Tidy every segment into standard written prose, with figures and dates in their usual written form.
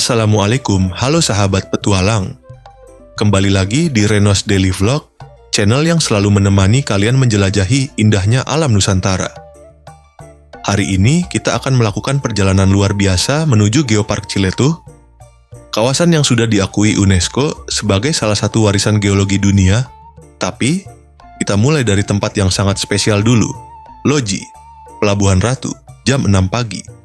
Assalamualaikum, halo sahabat petualang. Kembali lagi di Renos Daily Vlog, channel yang selalu menemani kalian menjelajahi indahnya alam Nusantara. Hari ini kita akan melakukan perjalanan luar biasa menuju Geopark Ciletuh, kawasan yang sudah diakui UNESCO sebagai salah satu warisan geologi dunia. Tapi, kita mulai dari tempat yang sangat spesial dulu, Loji, Pelabuhan Ratu, jam 6 pagi.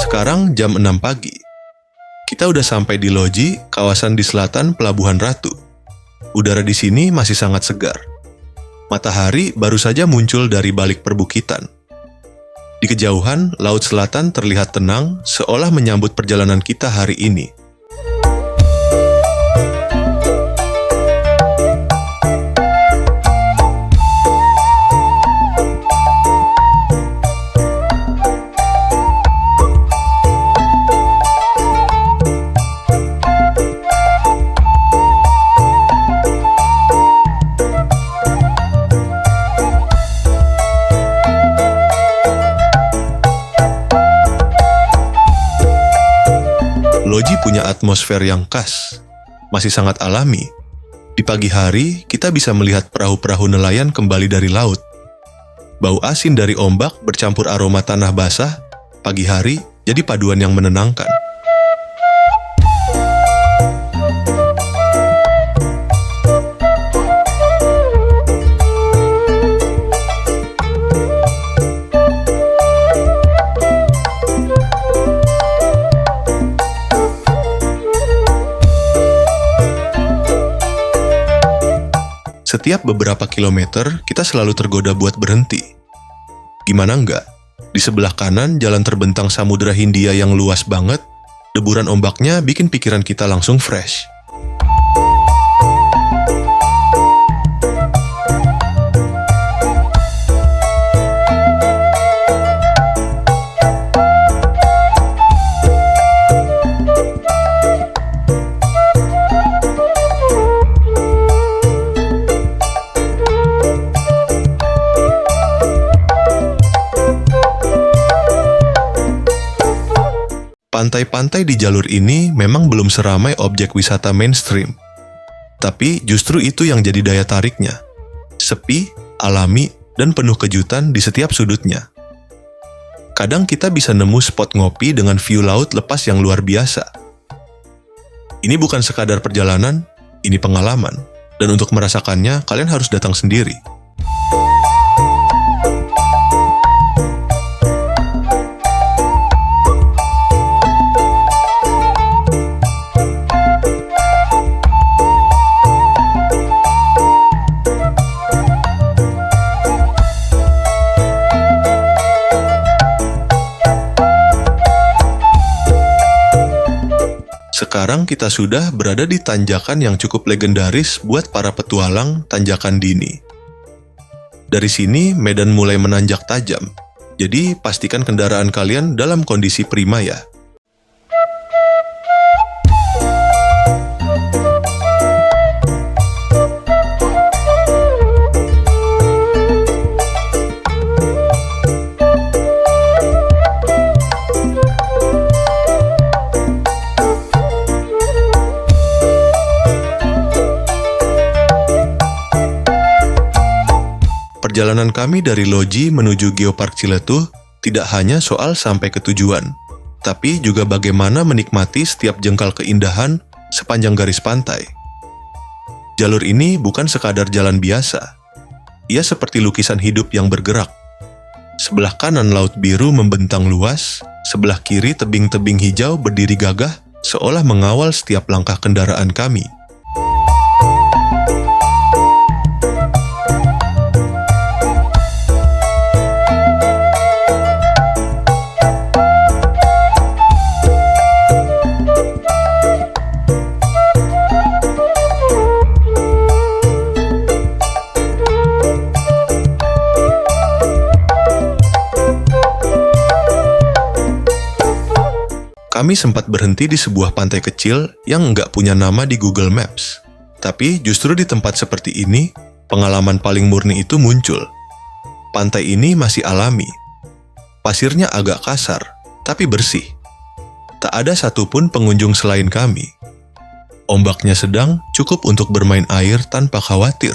Sekarang jam 6 pagi. Kita udah sampai di Loji, kawasan di selatan Pelabuhan Ratu. Udara di sini masih sangat segar. Matahari baru saja muncul dari balik perbukitan. Di kejauhan, laut selatan terlihat tenang, seolah menyambut perjalanan kita hari ini. Loji punya atmosfer yang khas, masih sangat alami. Di pagi hari, kita bisa melihat perahu-perahu nelayan kembali dari laut. Bau asin dari ombak bercampur aroma tanah basah, pagi hari jadi paduan yang menenangkan. Setiap beberapa kilometer, kita selalu tergoda buat berhenti. Gimana enggak? Di sebelah kanan, jalan terbentang Samudra Hindia yang luas banget, deburan ombaknya bikin pikiran kita langsung fresh. Pantai-pantai di jalur ini memang belum seramai objek wisata mainstream. Tapi justru itu yang jadi daya tariknya. Sepi, alami, dan penuh kejutan di setiap sudutnya. Kadang kita bisa nemu spot ngopi dengan view laut lepas yang luar biasa. Ini bukan sekadar perjalanan, ini pengalaman. Dan untuk merasakannya, kalian harus datang sendiri. Sekarang kita sudah berada di tanjakan yang cukup legendaris buat para petualang, Tanjakan Dini. Dari sini, medan mulai menanjak tajam, jadi pastikan kendaraan kalian dalam kondisi prima ya. Perjalanan kami dari Loji menuju Geopark Ciletuh tidak hanya soal sampai ke tujuan, tapi juga bagaimana menikmati setiap jengkal keindahan sepanjang garis pantai. Jalur ini bukan sekadar jalan biasa. Ia seperti lukisan hidup yang bergerak. Sebelah kanan laut biru membentang luas, sebelah kiri tebing-tebing hijau berdiri gagah seolah mengawal setiap langkah kendaraan kami. Kami sempat berhenti di sebuah pantai kecil yang nggak punya nama di Google Maps. Tapi justru di tempat seperti ini, pengalaman paling murni itu muncul. Pantai ini masih alami. Pasirnya agak kasar, tapi bersih. Tak ada satupun pengunjung selain kami. Ombaknya sedang, cukup untuk bermain air tanpa khawatir.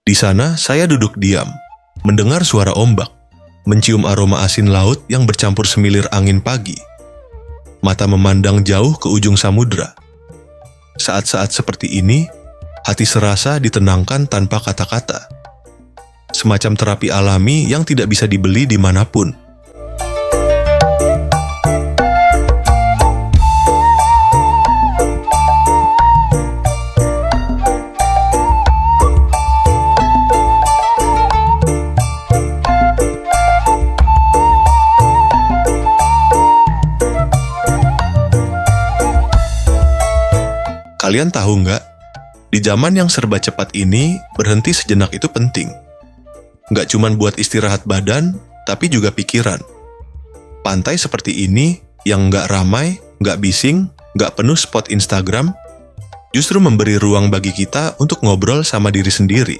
Di sana, saya duduk diam, mendengar suara ombak, mencium aroma asin laut yang bercampur semilir angin pagi. Mata memandang jauh ke ujung samudra. Saat-saat seperti ini, hati serasa ditenangkan tanpa kata-kata. Semacam terapi alami yang tidak bisa dibeli dimanapun. Kalian tahu nggak? Di zaman yang serba cepat ini, berhenti sejenak itu penting. Nggak cuma buat istirahat badan, tapi juga pikiran. Pantai seperti ini, yang nggak ramai, nggak bising, nggak penuh spot Instagram, justru memberi ruang bagi kita untuk ngobrol sama diri sendiri.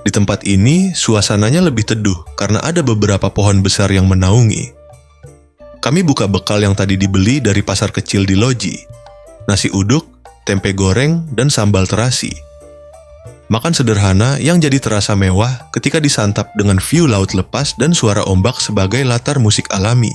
Di tempat ini, suasananya lebih teduh karena ada beberapa pohon besar yang menaungi. Kami buka bekal yang tadi dibeli dari pasar kecil di loji. Nasi uduk, tempe goreng, dan sambal terasi. Makan sederhana yang jadi terasa mewah ketika disantap dengan view laut lepas dan suara ombak sebagai latar musik alami.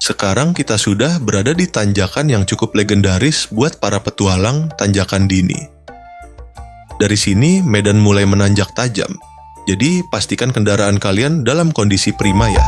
Sekarang kita sudah berada di tanjakan yang cukup legendaris buat para petualang, Tanjakan Dini. Dari sini, medan mulai menanjak tajam, jadi pastikan kendaraan kalian dalam kondisi prima ya.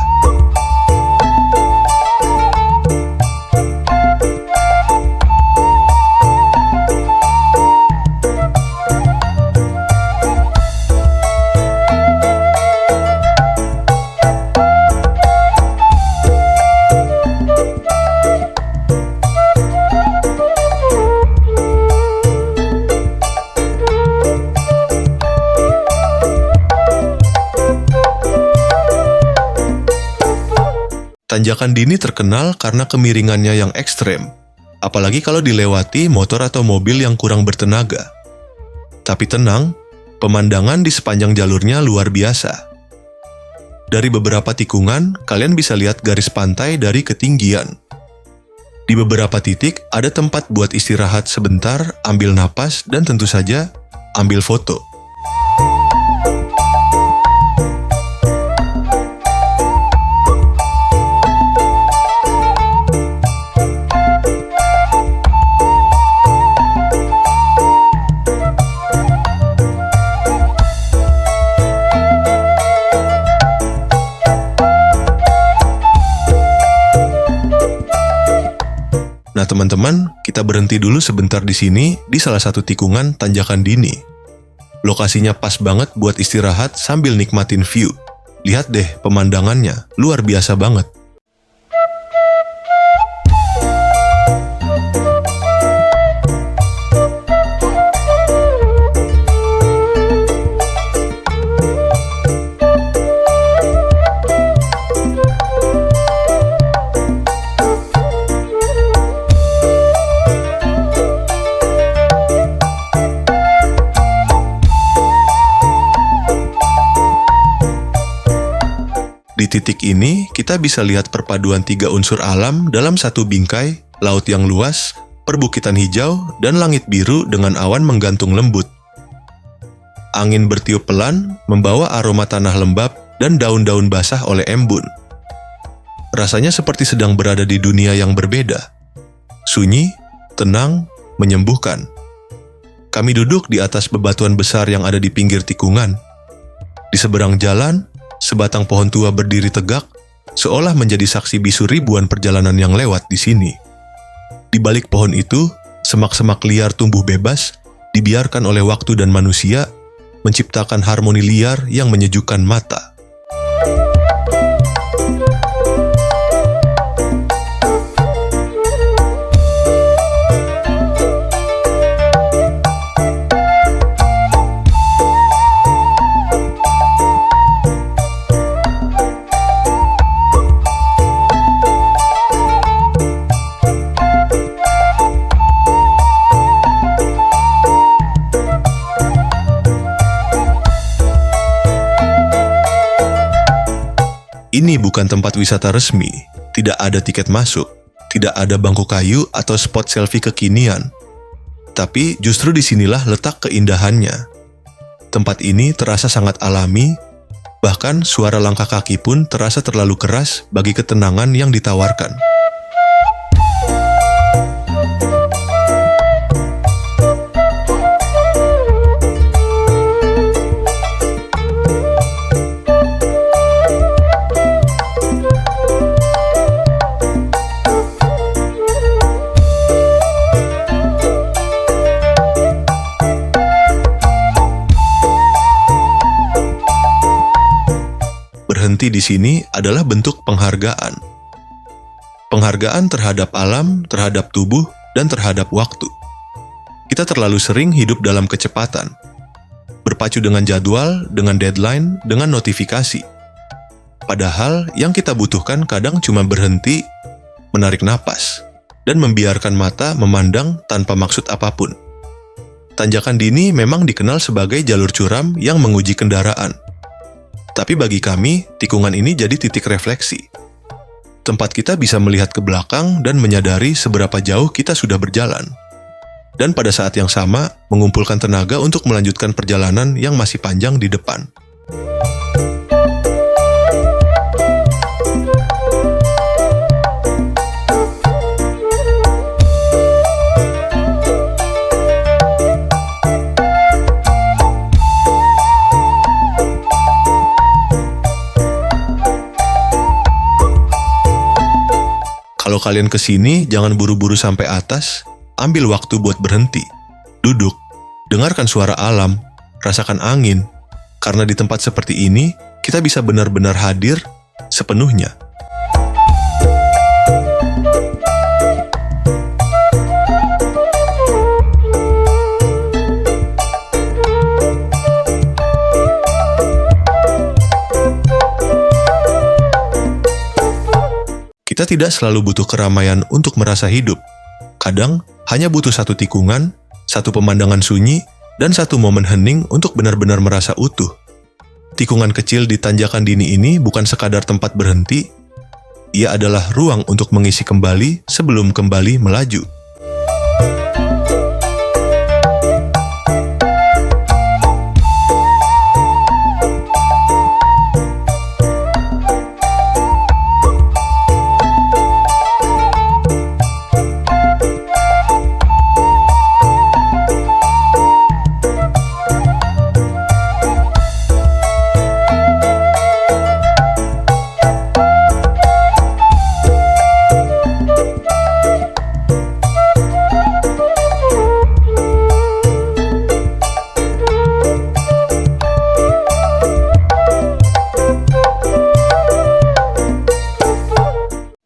Tanjakan Dini terkenal karena kemiringannya yang ekstrem, apalagi kalau dilewati motor atau mobil yang kurang bertenaga. Tapi tenang, pemandangan di sepanjang jalurnya luar biasa. Dari beberapa tikungan, kalian bisa lihat garis pantai dari ketinggian. Di beberapa titik, ada tempat buat istirahat sebentar, ambil napas, dan tentu saja, ambil foto. Nah teman-teman, kita berhenti dulu sebentar di sini di salah satu tikungan Tanjakan Dini. Lokasinya pas banget buat istirahat sambil nikmatin view. Lihat deh pemandangannya, luar biasa banget. titik ini, kita bisa lihat perpaduan 3 unsur alam dalam satu bingkai, laut yang luas, perbukitan hijau, dan langit biru dengan awan menggantung lembut. Angin bertiup pelan, membawa aroma tanah lembab dan daun-daun basah oleh embun. Rasanya seperti sedang berada di dunia yang berbeda. Sunyi, tenang, menyembuhkan. Kami duduk di atas bebatuan besar yang ada di pinggir tikungan. Di seberang jalan, sebatang pohon tua berdiri tegak, seolah menjadi saksi bisu ribuan perjalanan yang lewat di sini. Di balik pohon itu, semak-semak liar tumbuh bebas, dibiarkan oleh waktu dan manusia, menciptakan harmoni liar yang menyejukkan mata. Ini bukan tempat wisata resmi, tidak ada tiket masuk, tidak ada bangku kayu atau spot selfie kekinian. Tapi justru disinilah letak keindahannya. Tempat ini terasa sangat alami, bahkan suara langkah kaki pun terasa terlalu keras bagi ketenangan yang ditawarkan. Berhenti di sini adalah bentuk penghargaan. Penghargaan terhadap alam, terhadap tubuh, dan terhadap waktu. Kita terlalu sering hidup dalam kecepatan, berpacu dengan jadwal, dengan deadline, dengan notifikasi. Padahal yang kita butuhkan kadang cuma berhenti, menarik napas, dan membiarkan mata memandang tanpa maksud apapun. Tanjakan Dini memang dikenal sebagai jalur curam yang menguji kendaraan. Tapi bagi kami, tikungan ini jadi titik refleksi. Tempat kita bisa melihat ke belakang dan menyadari seberapa jauh kita sudah berjalan. Dan pada saat yang sama, mengumpulkan tenaga untuk melanjutkan perjalanan yang masih panjang di depan. Kalau kalian kesini, jangan buru-buru sampai atas, ambil waktu buat berhenti, duduk, dengarkan suara alam, rasakan angin, karena di tempat seperti ini, kita bisa benar-benar hadir sepenuhnya. Kita tidak selalu butuh keramaian untuk merasa hidup. Kadang, hanya butuh satu tikungan, satu pemandangan sunyi, dan satu momen hening untuk benar-benar merasa utuh. Tikungan kecil di Tanjakan Dini ini bukan sekadar tempat berhenti, ia adalah ruang untuk mengisi kembali sebelum kembali melaju.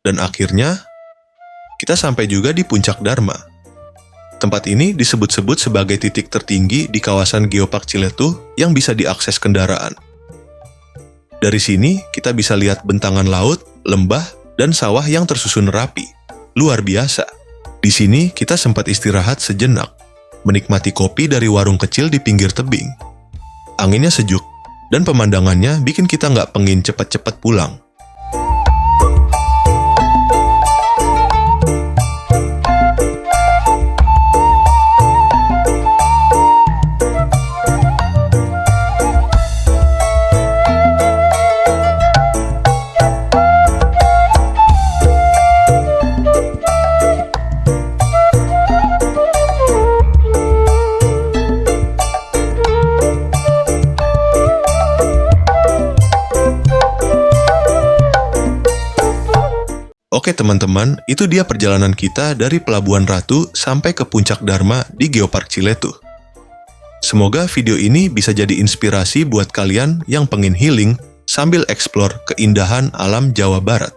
Dan akhirnya, kita sampai juga di Puncak Dharma. Tempat ini disebut-sebut sebagai titik tertinggi di kawasan Geopark Ciletuh yang bisa diakses kendaraan. Dari sini, kita bisa lihat bentangan laut, lembah, dan sawah yang tersusun rapi. Luar biasa. Di sini, kita sempat istirahat sejenak, menikmati kopi dari warung kecil di pinggir tebing. Anginnya sejuk, dan pemandangannya bikin kita nggak pengin cepat-cepat pulang. Oke teman-teman, itu dia perjalanan kita dari Pelabuhan Ratu sampai ke Puncak Dharma di Geopark Ciletuh. Semoga video ini bisa jadi inspirasi buat kalian yang pengen healing sambil eksplor keindahan alam Jawa Barat.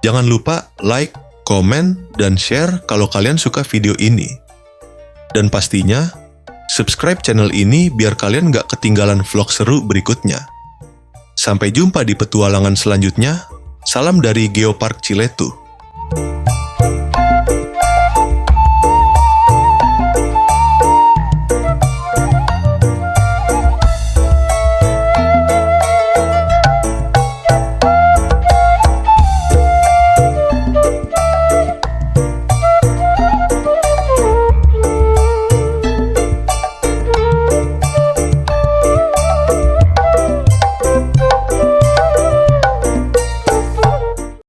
Jangan lupa like, komen, dan share kalau kalian suka video ini. Dan pastinya, subscribe channel ini biar kalian nggak ketinggalan vlog seru berikutnya. Sampai jumpa di petualangan selanjutnya. Salam dari Geopark Ciletuh.